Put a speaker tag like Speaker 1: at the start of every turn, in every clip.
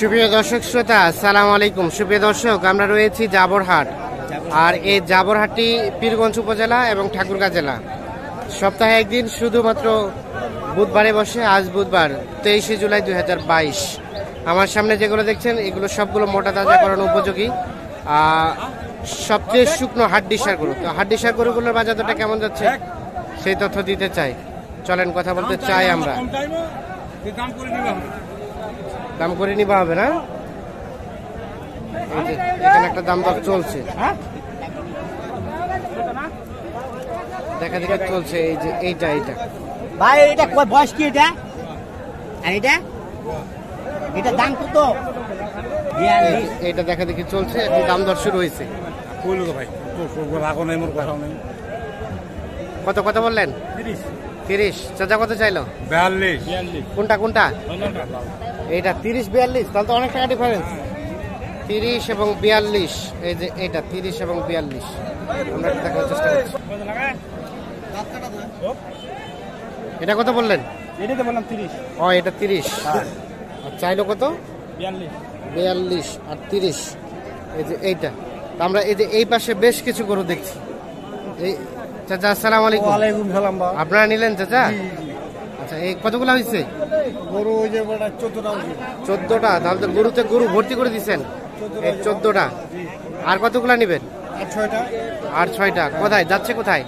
Speaker 1: সুপ্রিয় দর্শক শ্রোতা, আসসালামু আলাইকুম। সুপ্রিয় দর্শক, আমরা রয়েছি জাবরহাট, আর এই জাবরহাটটি পীরগঞ্জ উপজেলা এবং ঠাকুরগাঁ জেলা। সপ্তাহে একদিন শুধুমাত্র বুধবারে বসে। আজ বুধবার 23শে জুলাই 2022। আমার সামনে যেগুলো দেখছেন এগুলো সবগুলো মোটা তাজাকরণ উপযোগী, সবচেয়ে শুকনো হাড্ডিসার গরু। তো হাড্ডিসার গরুগুলোর বাজার দরটা কেমন যাচ্ছে সেই তথ্য দিতে চাই। চলেন কথা বলতে চাই আমরা। দাম করে নিবা হবে না? এখানে একটা দাম দর চলছে, দেখা দেখা চলছে। এই যে এইটা
Speaker 2: ভাই, এটা কয় বয়স কি? এটা আর এটা দাম কত?
Speaker 1: এইটা দেখা দেখি চলছে, এখন দাম দর শুরু হয়েছে। কত কত বললেন? 30। চাচা কত চাইলো?
Speaker 3: 42।
Speaker 1: কোনটা? এইটা 30-42, তাহলে তো অনেক টাকা ডিফারেন্স। 30 এবং 42, এই যে এইটা 30 এবং 42 আমরা দেখার চেষ্টা করছি। এটা কত বললেন?
Speaker 2: এটা তো বললাম 30।
Speaker 1: ও, এটা 30। আর চাইলো কত? 42 আর 30। এই যে এইটা। তো আমরা এই যে এই পাশে বেশ কিছু গরু দেখছি। এই চাচা, আসসালামু আলাইকুম।
Speaker 2: ওয়ালাইকুম সালাম।
Speaker 1: আপনারা নিলেন চাচা? আচ্ছা, এই কতগুলো হয়েছে
Speaker 2: গরু? ওই যে 14টা।
Speaker 1: 14টা? তাহলে তো গরুতে গরু ভর্তি করে দিচ্ছেন। এই 14টা। আর কতগুলা নিবেন? আর 6টা। কোথায় যাচ্ছে? কোথায়?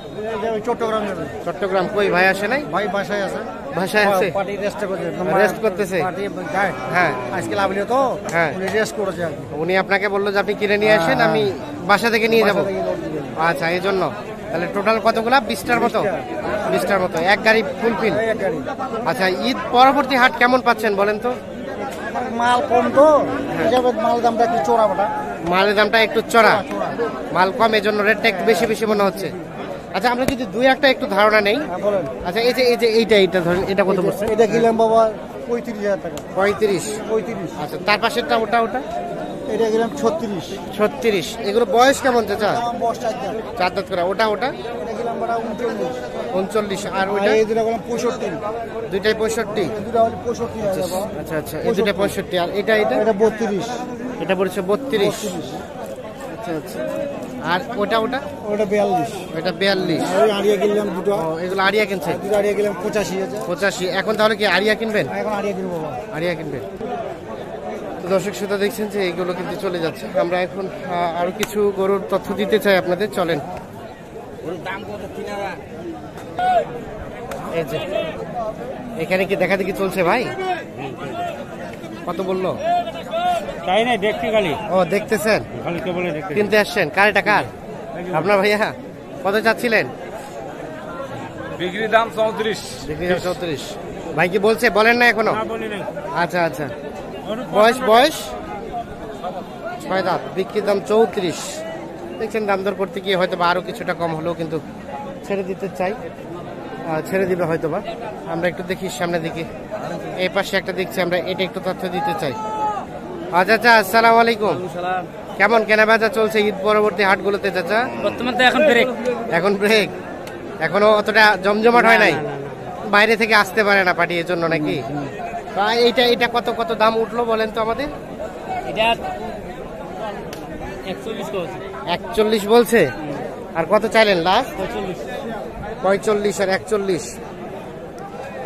Speaker 2: চট্টগ্রাম।
Speaker 1: চট্টগ্রাম। কই ভাই আসে নাই?
Speaker 2: ভাই বাসায় আছে।
Speaker 1: বাসায় আছে,
Speaker 2: পার্টি
Speaker 1: রেস্ট করতেছে। হ্যাঁ,
Speaker 2: আজকে লাভলি তো,
Speaker 1: হ্যাঁ,
Speaker 2: উনি রেস্ট করেছে আর কি।
Speaker 1: উনি আপনাকে বললো যে আপনি কিনে নিয়ে আসেন, আমি বাসা থেকে নিয়ে যাব। আচ্ছা, এই জন্য। তাহলে টোটাল কতগুলা? 20টার মতো। 20টার মতো, এক গাড়ি ফুলফিল। আচ্ছা, ঈদ পরবর্তী হাট কেমন পাচ্ছেন বলেন তো?
Speaker 2: মাল কম তো, মাল দামটা একটু চড়া মোটা।
Speaker 1: মালের দামটা একটু চড়া, মাল কম, এই জন্য রেটটা একটু বেশি বেশি মনে হচ্ছে। আচ্ছা, আমরা যদি দুই একটা একটু ধারণা নেই। আচ্ছা, এইটা ধরেন, এটা কত পড়ছে?
Speaker 2: এটা কিনলাম বাবা 35,000 টাকা।
Speaker 1: 35। আচ্ছা, তার পাশেরটা ওটা
Speaker 2: এটা কিনলাম 36।
Speaker 1: এগুলো বয়স কেমন চাচা?
Speaker 2: বয়স
Speaker 1: 4 দাঁত করে। ওটা
Speaker 2: এটা কিনলাম 39।
Speaker 1: আর ওইটা?
Speaker 2: এই দুটো কিনলাম 65।
Speaker 1: দুইটাই 65?
Speaker 2: দুটো হলো 65,000।
Speaker 1: আচ্ছা, এই দুটো 65। আর এটা
Speaker 2: এটা 32।
Speaker 1: এটা পড়ছে 32। আচ্ছা, আর ওটা?
Speaker 2: ওটা 42।
Speaker 1: ওটা 42।
Speaker 2: আড়িয়া কিনলাম দুটো।
Speaker 1: এগুলো আড়িয়া কিনছে?
Speaker 2: দুটো আড়িয়া কিনলাম 85,000।
Speaker 1: 85। এখন তাহলে কি আড়িয়া কিনবেন?
Speaker 2: এখন আড়িয়া কিনবো বাবা।
Speaker 1: আড়িয়া কিনবেন। তো দর্শক শ্রোতা, দেখছেন যে এইগুলো কিন্তু চলে যাচ্ছে। আমরা এখন আরো কিছু গরুর তথ্য দিতে চাই আপনাদের। চলেন। এই যে এখানে কি দেখা দেখি চলছে ভাই? কত বললো?
Speaker 3: তাই নাই, দেখছি খালি।
Speaker 1: ও, দেখতেছেন? কিনতে আসছেন? কার এটা? কার? আপনার ভাইয়া? কত চাচ্ছিলেন?
Speaker 3: বিক্রি দাম 34।
Speaker 1: বিক্রি দাম 34। ভাই কি বলছে? বলেন না এখনো? আচ্ছা। বয়স 6 দাঁত। বিক্রির দাম 34। দেখছেন, দাম দর করতে গিয়ে হয়তো বা আরো কিছুটা কম হলেও কিন্তু ছেড়ে দিতে চাই, ছেড়ে দিবে হয়তো বা। আমরা একটু দেখি সামনের দিকে। এই পাশে একটা দেখছি আমরা, এটা একটু তথ্য দিতে চাই। আচ্ছা, আসসালামু আলাইকুম। কেমন কেনা বেচা চলছে ঈদ পরবর্তী হাটগুলোতে চাচা?
Speaker 3: বর্তমানে তো এখন ব্রেক।
Speaker 1: এখন ব্রেক? এখনো অতটা জমজমাট হয় নাই? বাইরে থেকে আসতে পারে না পার্টি, এর জন্য নাকি? এইটা কত দাম উঠলো বলেন তো আমাদের?
Speaker 3: এটা 41
Speaker 1: বলছে। আর কত চাইলেন লাস্ট? 45 আর 41।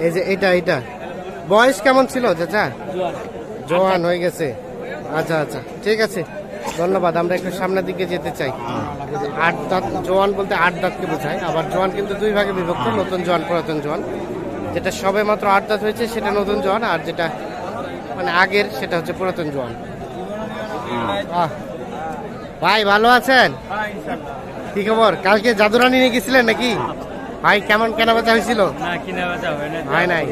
Speaker 1: এই যে এইটা বয়স কেমন ছিল চাচা? জোয়ান হয়ে গেছে। আচ্ছা, ঠিক আছে, ধন্যবাদ। আমরা একটু সামনের দিকে যেতে চাই। 8 দাঁত জোয়ান বলতে 8 দাঁতকে বোঝায়। আবার জোয়ান কিন্তু দুই ভাগে বিভক্ত, নতুন জোয়ান, পুরাতন জোয়ান। যেটা সবে মাত্র 8 দাঁত হয়েছে সেটা নতুন জোয়ান, আর যেটা মানে আগের সেটা হচ্ছে পুরাতন জোয়ান। ভাই ভালো আছেন? কি খবর? কালকে জাদুরানি নিয়ে গেছিলেন নাকি ভাই? কেমন কেনা বেচা হয়েছিল? হয় নাই,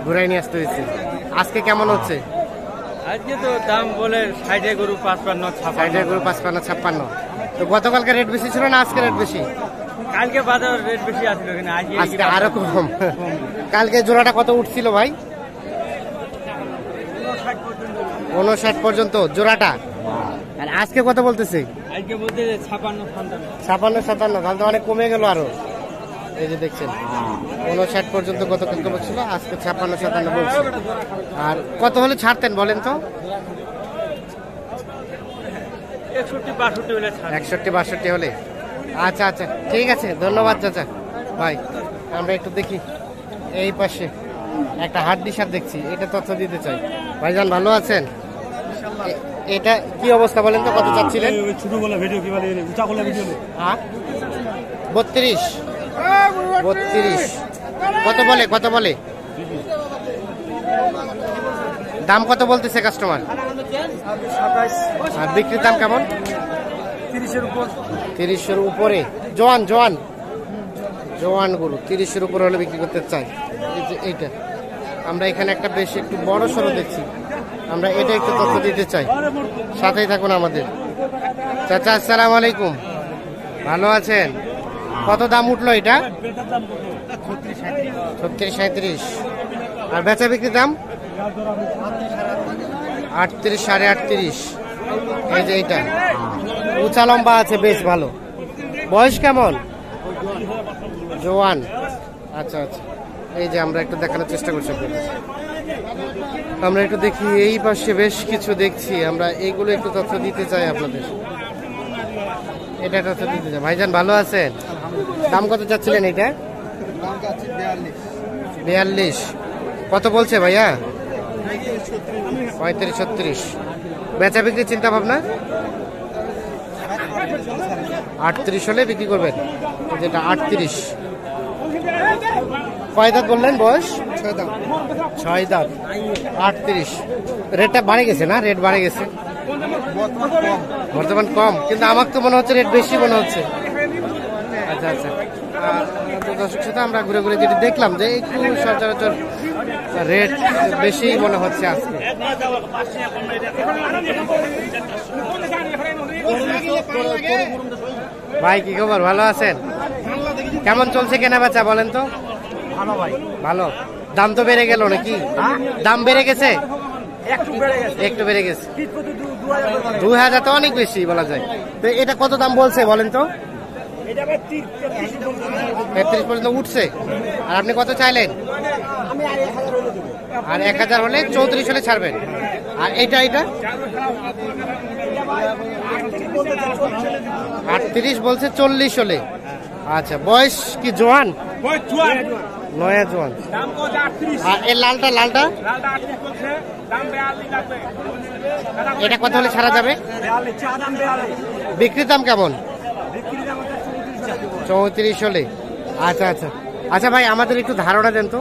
Speaker 1: ঘুরাই নিয়ে আসতে হয়েছে। আজকে কেমন হচ্ছে?
Speaker 3: আজকে তো দাম বলে 60 গরু
Speaker 1: 55-56। তো গতকালকে রেট বেশি ছিল না আজকে রেট বেশি?
Speaker 3: কালকে বাজার রেট বেশি আছিল,
Speaker 1: আজকে আরো কম। কালকে জোড়াটা কত উঠছিল ভাই? 59 পর্যন্ত জোড়াটা। আর আজকে কত বলতেছে?
Speaker 3: আজকে বলতে 56-57।
Speaker 1: তাহলে তো অনেক কমে গেল আরো। এই যে দেখছেন 59 পর্যন্ত কত কাস্টমার ছিল, আজকে 56-57 বলছে। আর কত হলে ছাড়তেন বলেন তো?
Speaker 3: 61-62 হলে ছাড়।
Speaker 1: 61-62 হলে। আচ্ছা আচ্ছা, ঠিক আছে, ধন্যবাদ চাচা ভাই। আমরা একটু দেখি এই পাশে একটা হাড্ডি সার দেখছি, এটা তথ্য দিতে চাই। ভাইজান ভালো আছেন? এটা কি অবস্থা বলেন তো, কত চাচ্ছিলেন?
Speaker 3: ছোট বলা ভিডিও কি বলে, উঁচা বলা ভিডিও।
Speaker 1: 32। কত বলে, কত বলে? দাম কত বলতেছে কাস্টমার? আর বিক্রির দাম কেমন? 30-এর উপরে। জোয়ান গরু 30-এর উপরে হলে বিক্রি করতে চাই। এই যে এইটা আমরা এখানে একটা বেশ একটু বড় সড়ো দেখছি, আমরা এটা একটু তথ্য দিতে চাই, সাথেই থাকুন আমাদের। চাচা আসসালামু আলাইকুম, ভালো আছেন? কত দাম উঠলো এটা? 36-37। আর বেচা বিক্রির দাম 38-38.5। এই যে এইটা উঁচা লম্বা আছে, বেশ ভালো। বয়স কেমন? জোয়ান। আচ্ছা আচ্ছা, এই যে আমরা একটু দেখানোর চেষ্টা করছি আপনাদের। আমরা একটু দেখি এই পাশে বেশ কিছু দেখছি, আমরা এইগুলো একটু তথ্য দিতে চাই আপনাদের। এটা তথ্য দিতে চাই। ভাইজান ভালো আছেন? দাম কত চাচ্ছিলেন এটা? 42। কত বলছে ভাইয়া? 35-36। বেচা বিক্রির চিন্তা ভাবনা? 38 হলে বিক্রি করবেন। যেটা 38। কয় দাঁত বললেন বয়স? 6 দাঁত। 38। রেটটা বাড়ে গেছে না? রেট বাড়ে গেছে বর্তমান কম, কিন্তু আমার তো মনে হচ্ছে রেট বেশি মনে হচ্ছে। আচ্ছা আচ্ছা, দর্শক সাথে আমরা ঘুরে ঘুরে যেটা দেখলাম যে একটু সচরাচর রেট বেশি মনে হচ্ছে আজকে। ভাই কি খবর, ভালো আছেন? কেমন চলছে কেনা বেচা বলেন তো?
Speaker 2: ভালো ভাই।
Speaker 1: ভালো। দাম তো বেড়ে গেল নাকি? দাম বেড়ে গেছে? একটু বেড়ে গেছে। 2000 তো অনেক বেশি বলা যায়। তো এটা কত দাম বলছে বলেন তো? 33 পর্যন্ত উঠছে। আর আপনি কত চাইলেন? আর 1000 হলে 34 হলে ছাড়বেন। আর এটা 38 বলছে, 40 হলে। আচ্ছা, বয়স কি জোয়ান? নয়া জোয়ান। আর এই লালটা এটা কত হলে ছাড়া যাবে? বিক্রির দাম কেমন? 34 হলে। আচ্ছা আচ্ছা আচ্ছা ভাই, আমাদের একটু ধারণা দেন তো,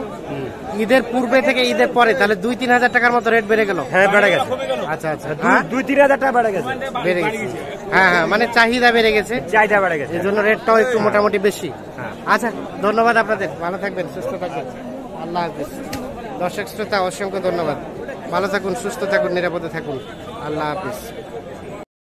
Speaker 1: ঈদের পূর্বে থেকে ঈদের পরে তাহলে 2-3 হাজার টাকার মতো রেট বেড়ে গেল?
Speaker 2: হ্যাঁ, বেড়ে গেছে।
Speaker 1: আচ্ছা আচ্ছা,
Speaker 2: 2-3 হাজার টাকা বেড়ে গেছে।
Speaker 1: বেড়ে গেছে। হ্যাঁ হ্যাঁ, মানে চাহিদা বেড়ে গেছে,
Speaker 2: চাহিদা বেড়ে গেছে,
Speaker 1: এই জন্য রেটটাও একটু মোটামুটি বেশি। আচ্ছা, ধন্যবাদ আপনাদের, ভালো থাকবেন, সুস্থ থাকবেন, আল্লাহ হাফিজ। দর্শক শ্রোতা অসংখ্য ধন্যবাদ, ভালো থাকুন, সুস্থ থাকুন, নিরাপদে থাকুন, আল্লাহ হাফিজ।